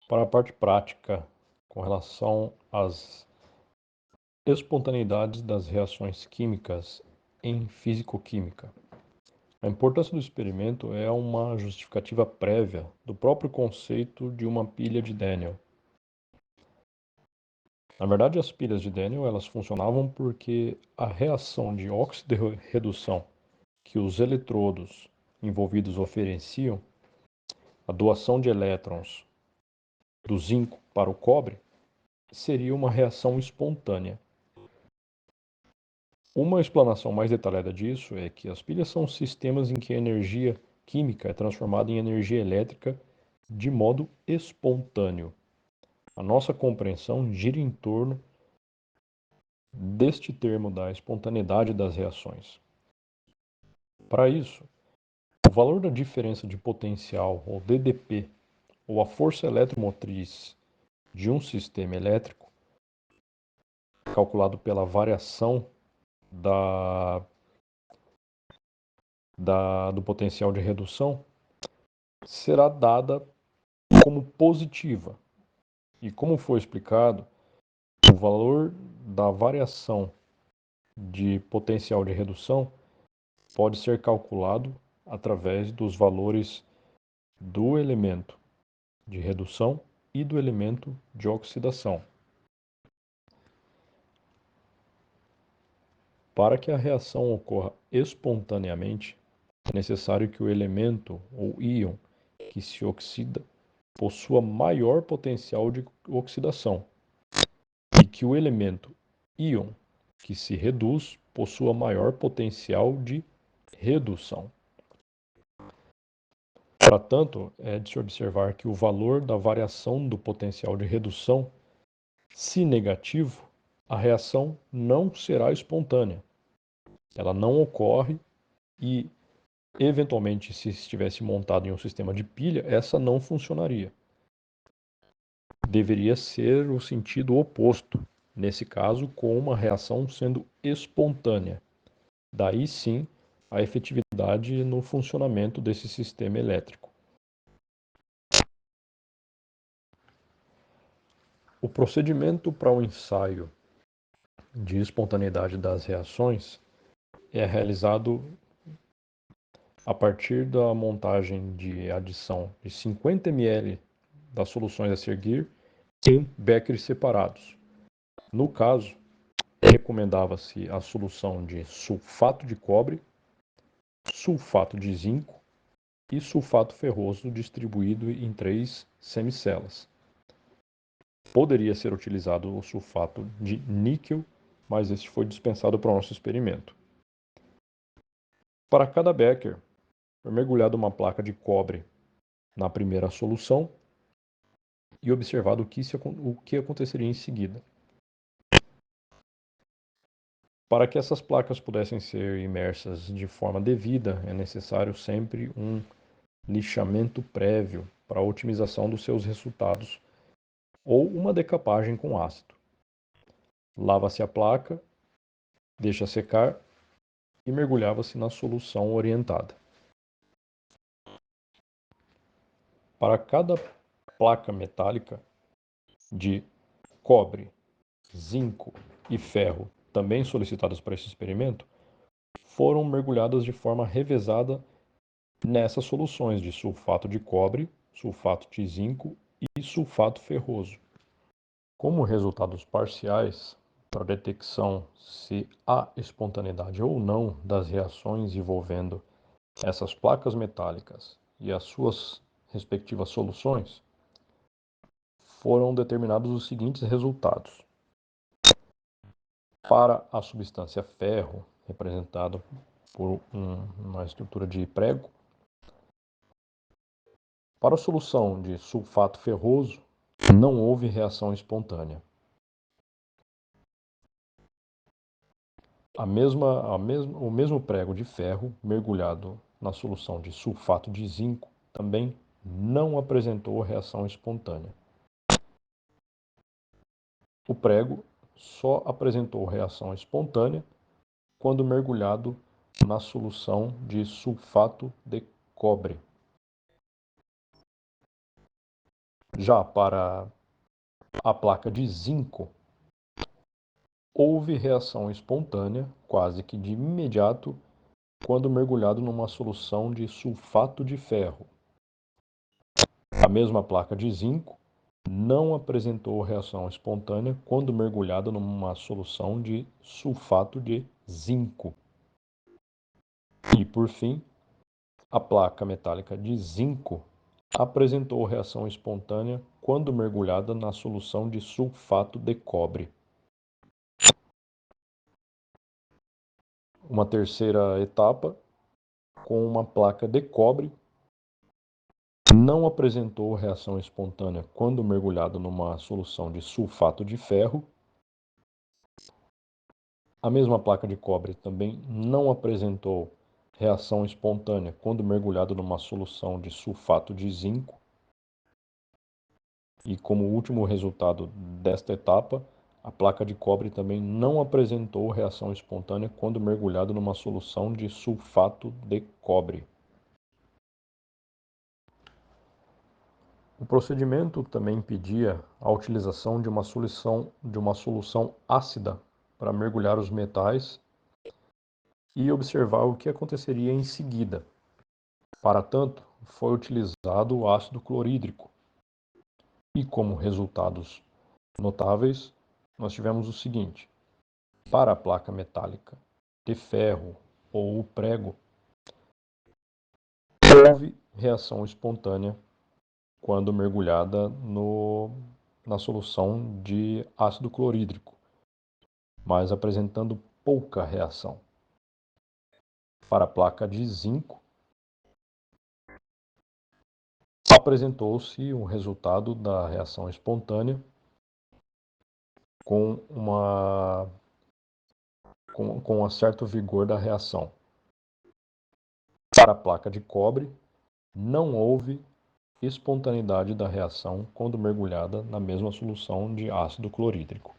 Para a parte prática, com relação às espontaneidades das reações químicas em físico-química. A importância do experimento é uma justificativa prévia do próprio conceito de uma pilha de Daniell. Na verdade, as pilhas de Daniell elas funcionavam porque a reação de óxido-redução que os eletrodos envolvidos ofereciam, a doação de elétrons do zinco para o cobre, seria uma reação espontânea. Uma explanação mais detalhada disso é que as pilhas são sistemas em que a energia química é transformada em energia elétrica de modo espontâneo. A nossa compreensão gira em torno deste termo da espontaneidade das reações. Para isso, o valor da diferença de potencial, ou DDP, ou a força eletromotriz de um sistema elétrico, calculado pela variação do potencial de redução, será dada como positiva. E como foi explicado, o valor da variação de potencial de redução pode ser calculado através dos valores do elemento de redução e do elemento de oxidação. Para que a reação ocorra espontaneamente, é necessário que o elemento ou íon que se oxida possua maior potencial de oxidação e que o elemento íon que se reduz possua maior potencial de redução. Para tanto, é de se observar que o valor da variação do potencial de redução, se negativo, a reação não será espontânea. Ela não ocorre e, eventualmente, se estivesse montado em um sistema de pilha, essa não funcionaria. Deveria ser o sentido oposto, nesse caso, com uma reação sendo espontânea. Daí sim a efetividade no funcionamento desse sistema elétrico. O procedimento para o ensaio de espontaneidade das reações é realizado a partir da montagem de adição de 50 ml das soluções a seguir em beckers separados. No caso, recomendava-se a solução de sulfato de cobre, sulfato de zinco e sulfato ferroso distribuído em 3 semicelas. Poderia ser utilizado o sulfato de níquel, mas este foi dispensado para o nosso experimento. Para cada becker, foi mergulhada uma placa de cobre na primeira solução e observado o que aconteceria em seguida. Para que essas placas pudessem ser imersas de forma devida, é necessário sempre um lixamento prévio para a otimização dos seus resultados ou uma decapagem com ácido. Lava-se a placa, deixa secar e mergulhava-se na solução orientada. Para cada placa metálica de cobre, zinco e ferro, também solicitadas para esse experimento, foram mergulhadas de forma revezada nessas soluções de sulfato de cobre, sulfato de zinco e sulfato ferroso. Como resultados parciais para a detecção se há espontaneidade ou não das reações envolvendo essas placas metálicas e as suas respectivas soluções, foram determinados os seguintes resultados. Para a substância ferro, representada por uma estrutura de prego, para a solução de sulfato ferroso, não houve reação espontânea. O mesmo prego de ferro mergulhado na solução de sulfato de zinco também não apresentou reação espontânea. O prego só apresentou reação espontânea quando mergulhado na solução de sulfato de cobre. Já para a placa de zinco, houve reação espontânea, quase que de imediato, quando mergulhado numa solução de sulfato de ferro. A mesma placa de zinco não apresentou reação espontânea quando mergulhada numa solução de sulfato de zinco. E, por fim, a placa metálica de zinco apresentou reação espontânea quando mergulhada na solução de sulfato de cobre. Uma terceira etapa, com uma placa de cobre, não apresentou reação espontânea quando mergulhada numa solução de sulfato de ferro. A mesma placa de cobre também não apresentou reação espontânea quando mergulhada numa solução de sulfato de zinco. E como último resultado desta etapa, a placa de cobre também não apresentou reação espontânea quando mergulhada numa solução de sulfato de cobre. O procedimento também pedia a utilização de uma solução ácida para mergulhar os metais e observar o que aconteceria em seguida. Para tanto, foi utilizado o ácido clorídrico. E como resultados notáveis, nós tivemos o seguinte: para a placa metálica de ferro ou o prego, houve reação espontânea quando mergulhada na solução de ácido clorídrico, mas apresentando pouca reação. Para a placa de zinco, apresentou-se um resultado da reação espontânea com um certo vigor da reação. Para a placa de cobre, não houve espontaneidade da reação quando mergulhada na mesma solução de ácido clorídrico.